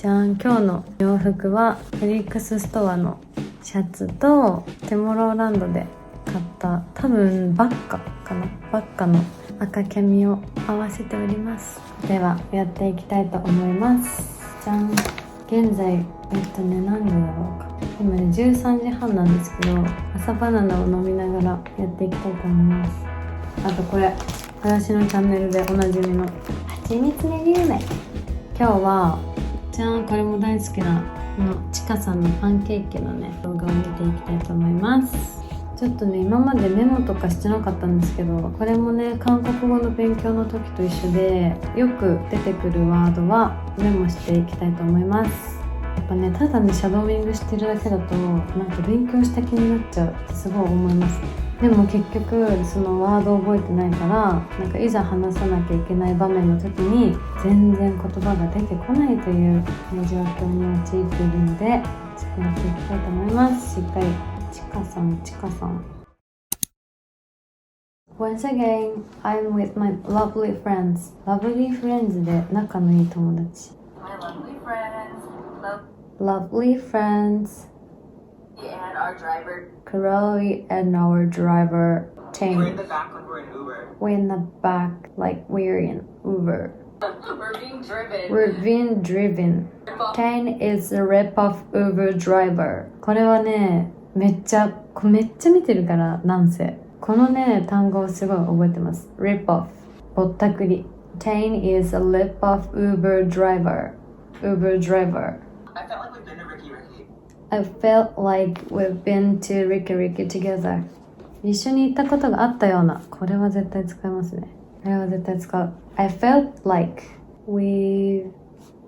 じゃん、今日の洋服はフェリックスストアのシャツとテモローランドで買った多分バッカかな、バッカの赤キャミを合わせております。ではやっていきたいと思います。じゃん、現在何時だろうか、今ね13時半なんですけど、朝バナナを飲みながらやっていきたいと思います。あとこれ、私のチャンネルでおなじみの蜂蜜レビュー名。今日はじゃん、これも大好きなこのちかさんのパンケーキのね動画を見ていきたいと思います。ちょっとね今までメモとかしてなかったんですけど、これもね韓国語の勉強の時と一緒で、よく出てくるワードはメモしていきたいと思います。やっぱね、ただねシャドーイングしてるだけだとなんか勉強した気になっちゃうってすごい思います。でも結局そのワードを覚えてないから、なんかいざ話さなきゃいけない場面の時に全然言葉が出てこないという状況に陥っているので、ちょっとやっていきたいと思います。しっかりちかさん。Once again, I'm with my lovely friends. Lovely friends で仲のいい友達。My lovely friends. Lovely friends. And our driver. Chloe and our driver, Tane. We're in the back when we're in Uber. We're in the back like we're in Uber. We're being driven. We're being driven. Tane is a rip-off Uber driver. これはね、めっちゃ見てるから、なんせ。このね、単語をすごい覚えてます。rip-off。ぼったくり。Tane is a rip-off Uber driver. Uber driver. I felt like we've been to Ricky I felt like we've been to Ricky. Ricky Ricky together. 一緒に行ったことがあったような。これは絶対使いますね。これは絶対使う。I felt like we've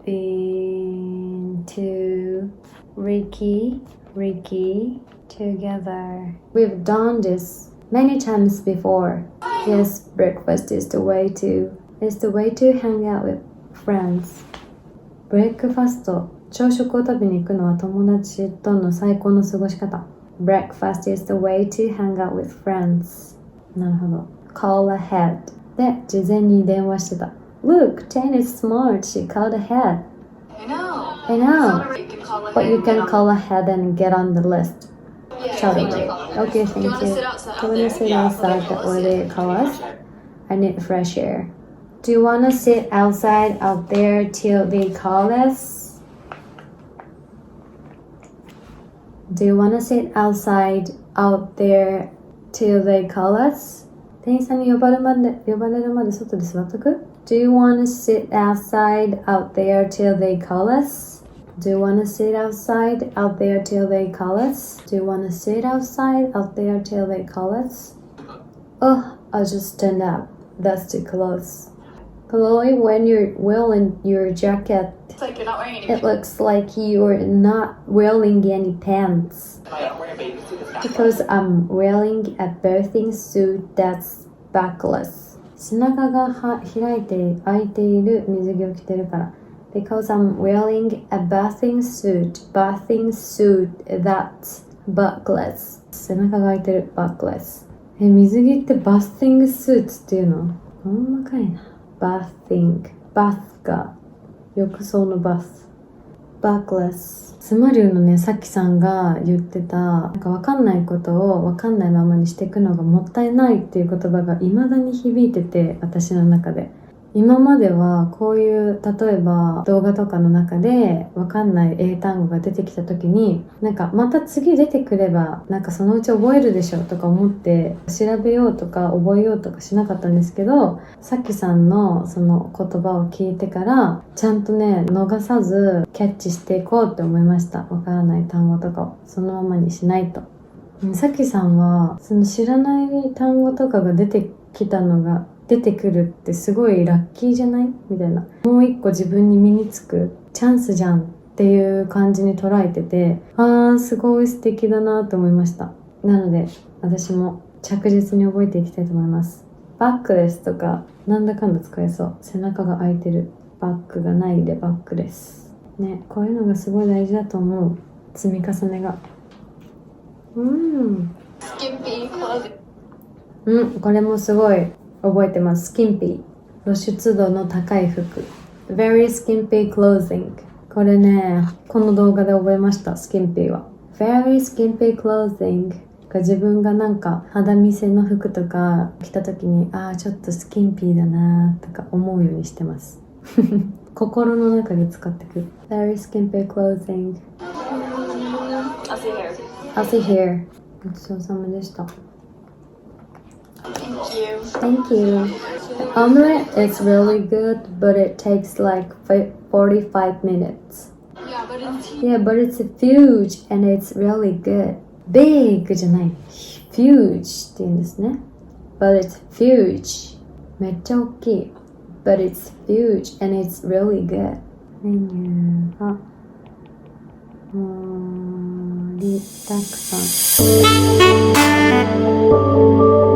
been to Ricky Ricky together. We've done this many times before. Yes, breakfast is the way to hang out with friends. ブレックファスト、朝食を食べに行くのは友達との最高の過ごし方。Breakfast is the way to hang out with friends. なるほど。Call ahead で事前に電話してた。Look, Tane is smart. She called ahead. I know. But you can call ahead and get on the list. Totally. Okay, thank you. Do you want to sit outside or they call us? I need fresh air. Do you want to sit outside out there till they call us? Do you want to sit outside out there till they call us? 店員さんに呼ばれるまで外で座っとく? Do you want to sit outside out there till they call us? Do you want to sit outside out there till they call us? Do you want to sit outside out there till they call us? Oh, I'll just stand up. That's too close. Chloe, when you're wearing your jacket, It's like you're not wearing anything. it looks like you're not wearing any pants. I don't wear a bathing suit. Because I'm wearing a bathing suit that's backless. 背中が開いて開いている水着を着てるから。Because I'm wearing a bathing suit that's backless. 背中が開いてる backless. 水着ってバスティングスーツっていうの？ほんまかいな。バスが浴槽のバス。backless。スマリュのね、さきさんが言ってた、なんかわかんないことをわかんないままにしていくのがもったいないっていう言葉が未だに響いてて、私の中で。今まではこういう例えば動画とかの中でわかんない英単語が出てきた時に、なんかまた次出てくればなんかそのうち覚えるでしょとか思って調べようとか覚えようとかしなかったんですけど、さきさんのその言葉を聞いてからちゃんとね逃さずキャッチしていこうって思いました。わからない単語とかをそのままにしないと。さきさんはその知らない単語とかが出てくるってすごいラッキーじゃないみたいな。もう一個自分に身につくチャンスじゃんっていう感じに捉えてて、すごい素敵だなと思いました。なので私も着実に覚えていきたいと思います。バックレスとかなんだかんだ使えそう。背中が開いてる。バックがないでバックレス。ね、こういうのがすごい大事だと思う。積み重ねが。Skimpy clothing. これもすごい覚えてます。スキンピー。露出度の高い服。Very skimpy clothing. これね、この動画で覚えました。スキンピーは Very skimpy clothing。自分がなんか肌見せの服とか着た時にちょっとスキンピーだなとか思うようにしてます心の中で使ってくる。 Very skimpy clothing。 I'll see you here. I'll see here。 ごちそうさまでした。 Thank you. Thank you. The omelette is really good, but it takes like 45 minutes. Yeah, but it's Yeah, but it's huge and it's really good. Big じゃない。huge って言うんですね。But it's huge. めっちゃ大きい。But it's huge and it's really good. メニューが盛りだくさん。